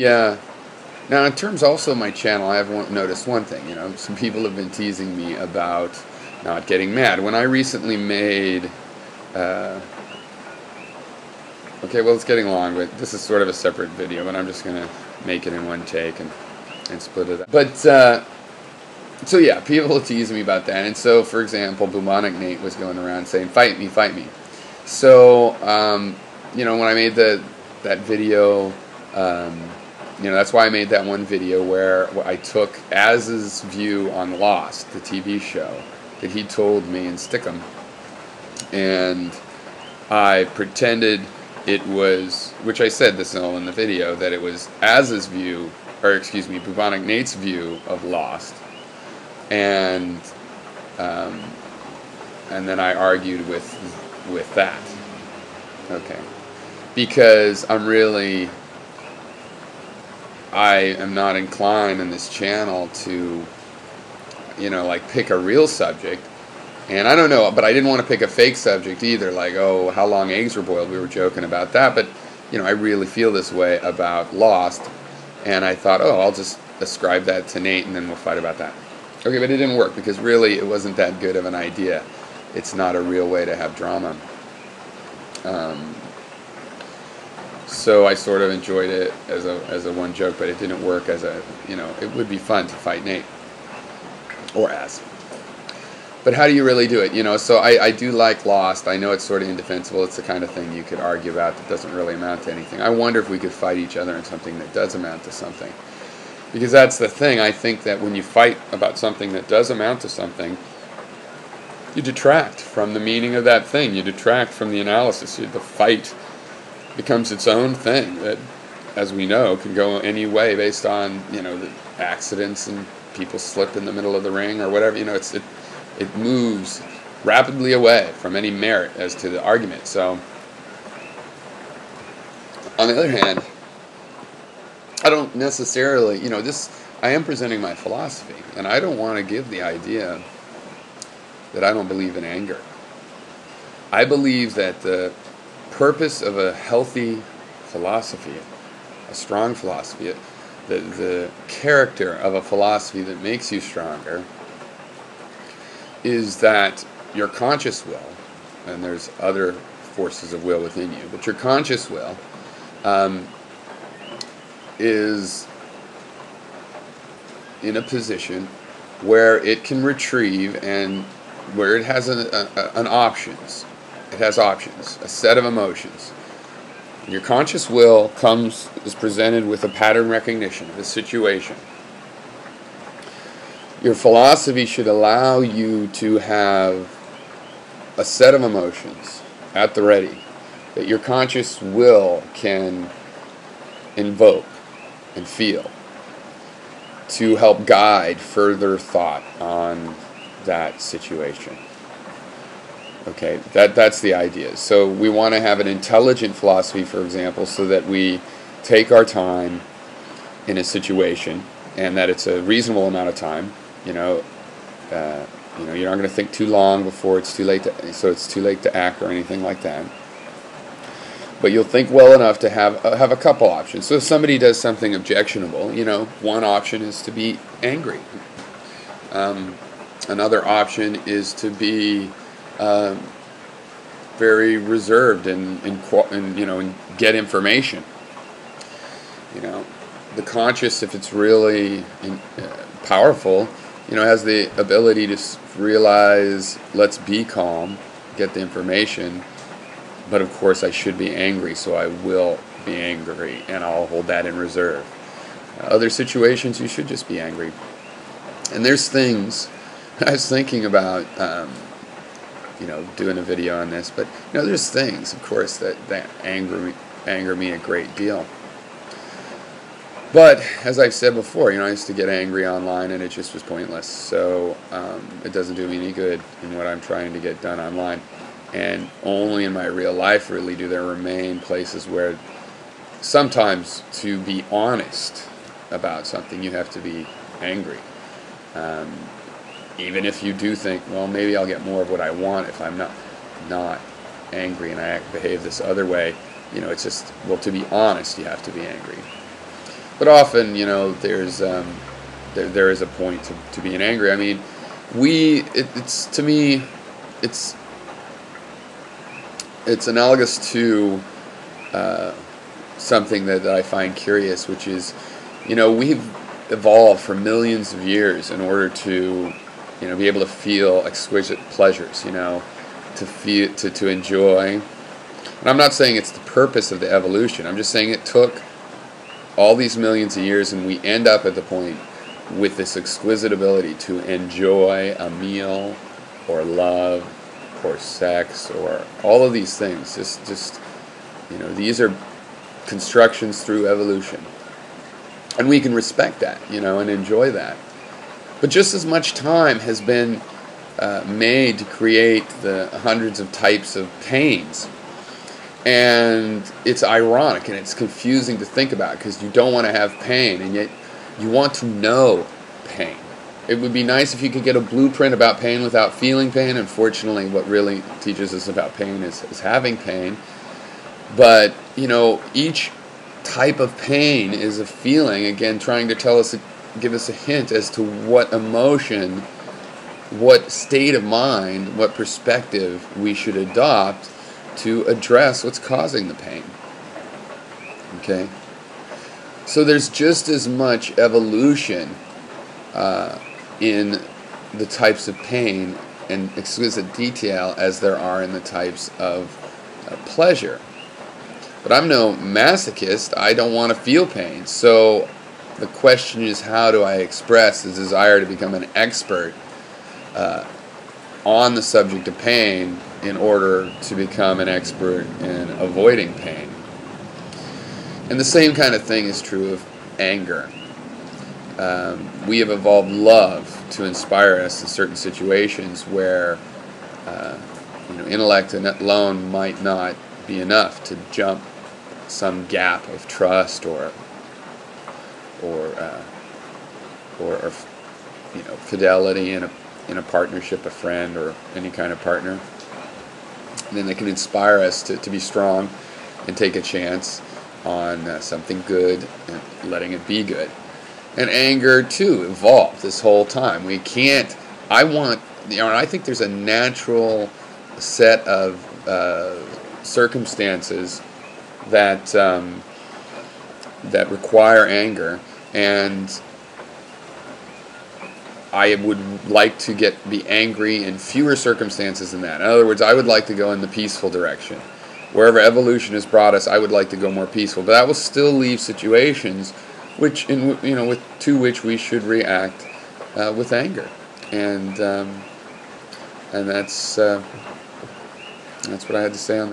Yeah. Now, in terms also of my channel, I have noticed one thing. Some people have been teasing me about not getting mad. When I recently made, okay, well, it's getting long, but this is sort of a separate video, but I'm just going to make it in one take and split it up. But, so yeah, people tease me about that. And so, for example, Bubonic Nate was going around saying, fight me, fight me. So, when I made that video, that's why I made that one video where I took Az's view on Lost, the TV show, that he told me in Stickum, and I pretended it was, which I said this all in the video, that it was Az's view, or excuse me, Bubonic Nate's view of Lost, and then I argued with that, okay, because I am not inclined in this channel to, pick a real subject. And I don't know, but I didn't want to pick a fake subject either, like, oh, how long eggs were boiled. We were joking about that. But, I really feel this way about Lost. And I thought, oh, I'll just ascribe that to Nate and then we'll fight about that. Okay, but it didn't work because really it wasn't that good of an idea. It's not a real way to have drama. So I sort of enjoyed it as a one joke, but it didn't work as it would be fun to fight Nate or Az. But how do you really do it? So I do like Lost. I know it's sort of indefensible. It's the kind of thing you could argue about that doesn't really amount to anything. I wonder if we could fight each other on something that does amount to something. Because that's the thing. I think that when you fight about something that does amount to something, you detract from the meaning of that thing. You detract from the analysis. The fight becomes its own thing that, as we know, can go any way based on, the accidents and people slip in the middle of the ring or whatever. It moves rapidly away from any merit as to the argument. So, on the other hand, I don't necessarily, I am presenting my philosophy, and I don't want to give the idea that I don't believe in anger. I believe that the purpose of a healthy philosophy, a strong philosophy, the character of a philosophy that makes you stronger is that your conscious will, and there's other forces of will within you, but your conscious will is in a position where it can retrieve and where it has an options. It has options, a set of emotions. Your conscious will is presented with a pattern recognition of a situation. Your philosophy should allow you to have a set of emotions at the ready that your conscious will can invoke and feel to help guide further thought on that situation. Okay, that's the idea. So we want to have an intelligent philosophy, for example, so that we take our time in a situation, and that it's a reasonable amount of time. You're not going to think too long before it's too late so it's too late to act or anything like that. But you'll think well enough to have a couple options. So if somebody does something objectionable, one option is to be angry. Another option is to be very reserved and get information. The conscious, if it's really powerful, has the ability to realize, let's be calm, get the information, but of course I should be angry, so I will be angry, and I'll hold that in reserve. Other situations, you should just be angry. And there's things, I was thinking about, doing a video on this, but, there's things, of course, that anger me a great deal. But, as I've said before, I used to get angry online and it just was pointless. So, it doesn't do me any good in what I'm trying to get done online. And only in my real life really do there remain places where sometimes to be honest about something you have to be angry. Even if you do think, well, maybe I'll get more of what I want if I'm not angry and I behave this other way. It's just, well, to be honest, you have to be angry. But often, there is a point to being angry. I mean, it's to me, it's analogous to something that I find curious, which is, we've evolved for millions of years in order to, be able to feel exquisite pleasures, to enjoy. And I'm not saying it's the purpose of the evolution. I'm just saying it took all these millions of years, and we end up at the point with this exquisite ability to enjoy a meal, or love, or sex, or all of these things. Just these are constructions through evolution, and we can respect that, and enjoy that. But just as much time has been made to create the hundreds of types of pains. And it's ironic and it's confusing to think about, because you don't want to have pain, and yet you want to know pain. It would be nice if you could get a blueprint about pain without feeling pain. Unfortunately, what really teaches us about pain is having pain. But, each type of pain is a feeling, again, trying to give us a hint as to what emotion, what state of mind, what perspective we should adopt to address what's causing the pain. Okay? So there's just as much evolution in the types of pain and exquisite detail as there are in the types of pleasure. But I'm no masochist. I don't want to feel pain. So the question is, how do I express the desire to become an expert on the subject of pain in order to become an expert in avoiding pain? And the same kind of thing is true of anger. We have evolved love to inspire us in certain situations where intellect alone might not be enough to jump some gap of trust or fidelity in a partnership, a friend, or any kind of partner. And then they can inspire us to be strong and take a chance on something good and letting it be good. And anger too evolved this whole time. I think there's a natural set of circumstances that require anger, and I would like to be angry in fewer circumstances than that. In other words, I would like to go in the peaceful direction. Wherever evolution has brought us, I would like to go more peaceful. But that will still leave situations to which we should react with anger, and that's what I had to say on that.